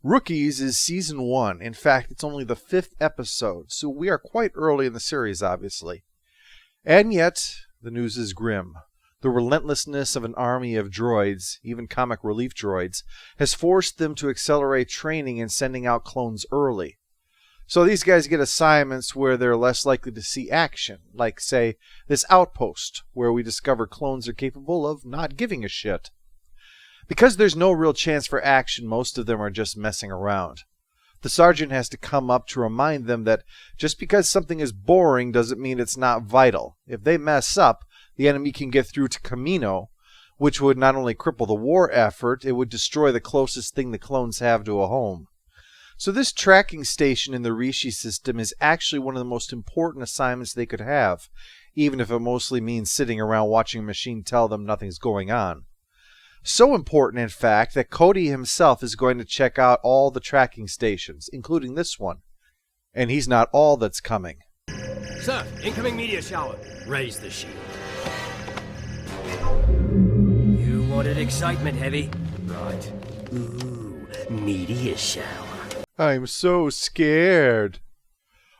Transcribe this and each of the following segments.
Rookies is Season 1. In fact, it's only the 5th episode, so we are quite early in the series, obviously. And yet, the news is grim. The relentlessness of an army of droids, even comic relief droids, has forced them to accelerate training and sending out clones early. So these guys get assignments where they're less likely to see action, like, say, this outpost, where we discover clones are capable of not giving a shit. Because there's no real chance for action, most of them are just messing around. The sergeant has to come up to remind them that just because something is boring doesn't mean it's not vital. If they mess up, the enemy can get through to Kamino, which would not only cripple the war effort, it would destroy the closest thing the clones have to a home. So this tracking station in the Rishi system is actually one of the most important assignments they could have, even if it mostly means sitting around watching a machine tell them nothing's going on. So important, in fact, that Cody himself is going to check out all the tracking stations, including this one. And he's not all that's coming. Sir, incoming meteor shower. Raise the shield. You wanted excitement, Heavy? Right. Ooh, meteor shower. I'm so scared.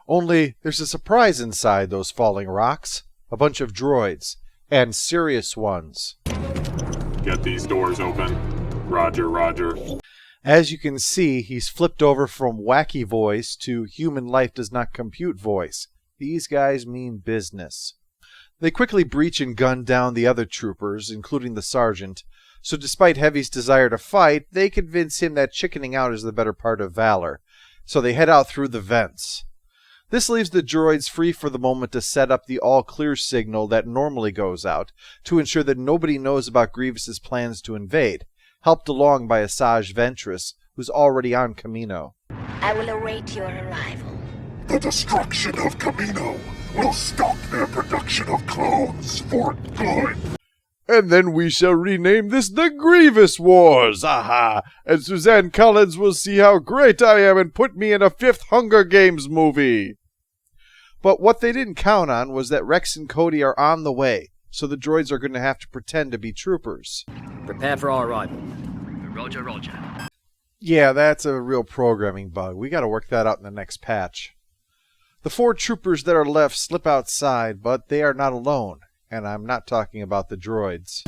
Only there's a surprise inside those falling rocks. A bunch of droids. And serious ones. Get these doors open. Roger, roger. As you can see, he's flipped over from wacky voice to human life does not compute voice. These guys mean business. They quickly breach and gun down the other troopers, including the sergeant, so despite Heavy's desire to fight, they convince him that chickening out is the better part of valor, so they head out through the vents. This leaves the droids free for the moment to set up the all-clear signal that normally goes out, to ensure that nobody knows about Grievous's plans to invade, helped along by Asajj Ventress, who's already on Kamino. I will await your arrival. The destruction of Kamino will stop their production of clones for good. And then we shall rename this the Grievous Wars, aha! And Suzanne Collins will see how great I am and put me in a 5th Hunger Games movie. But what they didn't count on was that Rex and Cody are on the way, so the droids are going to have to pretend to be troopers. Prepare for our arrival. Roger, roger. Yeah, that's a real programming bug. We got to work that out in the next patch. The 4 troopers that are left slip outside, but they are not alone. And I'm not talking about the droids.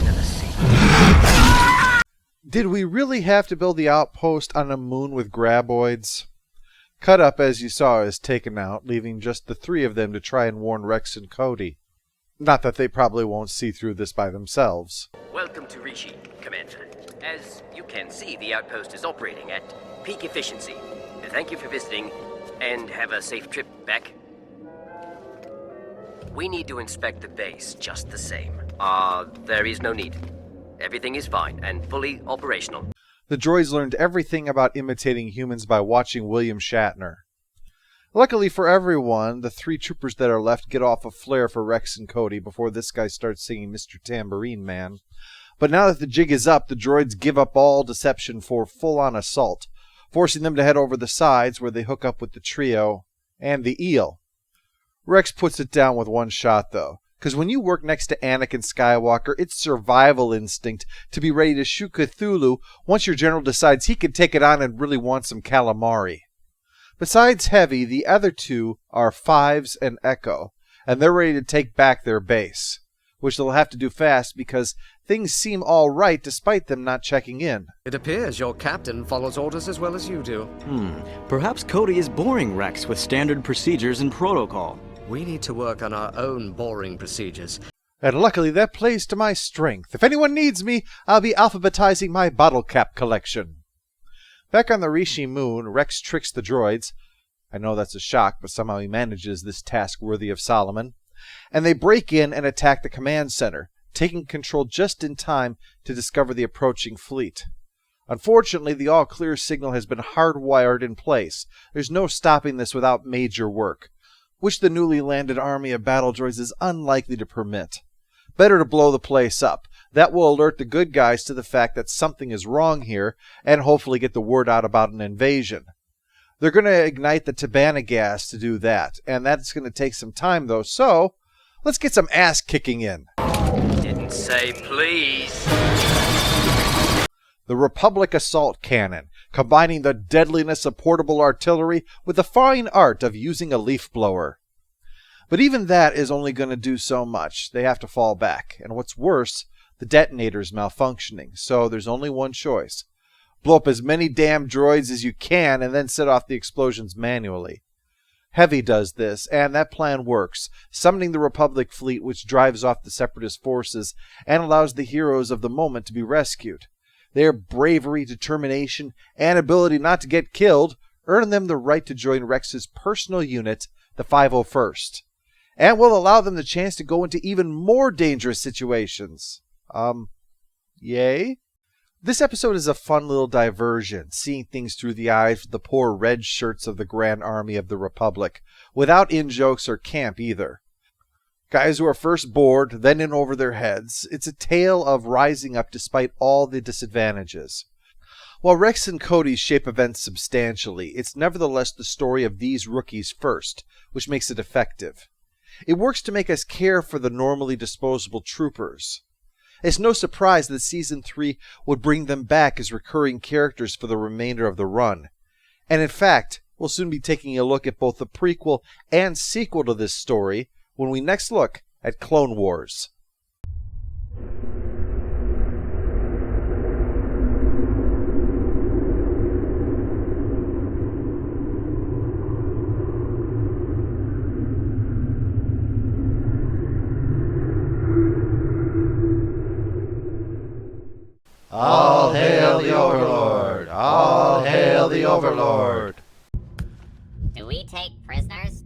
Did we really have to build the outpost on a moon with graboids? Cut Up, as you saw, is taken out, leaving just the 3 of them to try and warn Rex and Cody. Not that they probably won't see through this by themselves. Welcome to Rishi, Commander. As you can see, the outpost is operating at peak efficiency. Thank you for visiting, and have a safe trip back. We need to inspect the base just the same. There is no need. Everything is fine and fully operational. The droids learned everything about imitating humans by watching William Shatner. Luckily for everyone, the 3 troopers that are left get off a flare for Rex and Cody before this guy starts singing Mr. Tambourine Man. But now that the jig is up, the droids give up all deception for full-on assault, forcing them to head over the sides where they hook up with the trio and the eel. Rex puts it down with one shot, though, because when you work next to Anakin Skywalker, it's survival instinct to be ready to shoot Cthulhu once your general decides he can take it on and really wants some calamari. Besides Heavy, the other 2 are Fives and Echo, and they're ready to take back their base, which they'll have to do fast because things seem all right despite them not checking in. It appears your captain follows orders as well as you do. Perhaps Cody is boring Rex with standard procedures and protocol. We need to work on our own boring procedures. And luckily that plays to my strength. If anyone needs me, I'll be alphabetizing my bottle cap collection. Back on the Rishi moon, Rex tricks the droids. I know that's a shock, but somehow he manages this task worthy of Solomon. And they break in and attack the command center, taking control just in time to discover the approaching fleet. Unfortunately, the all-clear signal has been hardwired in place. There's no stopping this without major work, which the newly landed army of battle droids is unlikely to permit. Better to blow the place up. That will alert the good guys to the fact that something is wrong here, and hopefully get the word out about an invasion. They're going to ignite the Tabana gas to do that, and that's going to take some time though, so let's get some ass kicking in. Didn't say please. the Republic Assault Cannon, combining the deadliness of portable artillery with the fine art of using a leaf blower. But even that is only going to do so much. They have to fall back. And what's worse, the detonator is malfunctioning, so there's only one choice. Blow up as many damn droids as you can and then set off the explosions manually. Heavy does this, and that plan works, summoning the Republic fleet which drives off the Separatist forces and allows the heroes of the moment to be rescued. Their bravery, determination, and ability not to get killed earn them the right to join Rex's personal unit, the 501st, and will allow them the chance to go into even more dangerous situations. Yay? This episode is a fun little diversion, seeing things through the eyes of the poor red shirts of the Grand Army of the Republic, without in-jokes or camp either. Guys who are first bored, then in over their heads. It's a tale of rising up despite all the disadvantages. While Rex and Cody shape events substantially, it's nevertheless the story of these rookies first, which makes it effective. It works to make us care for the normally disposable troopers. It's no surprise that Season 3 would bring them back as recurring characters for the remainder of the run. And in fact, we'll soon be taking a look at both the prequel and sequel to this story when we next look at Clone Wars. All hail the Overlord! All hail the Overlord! Do we take prisoners?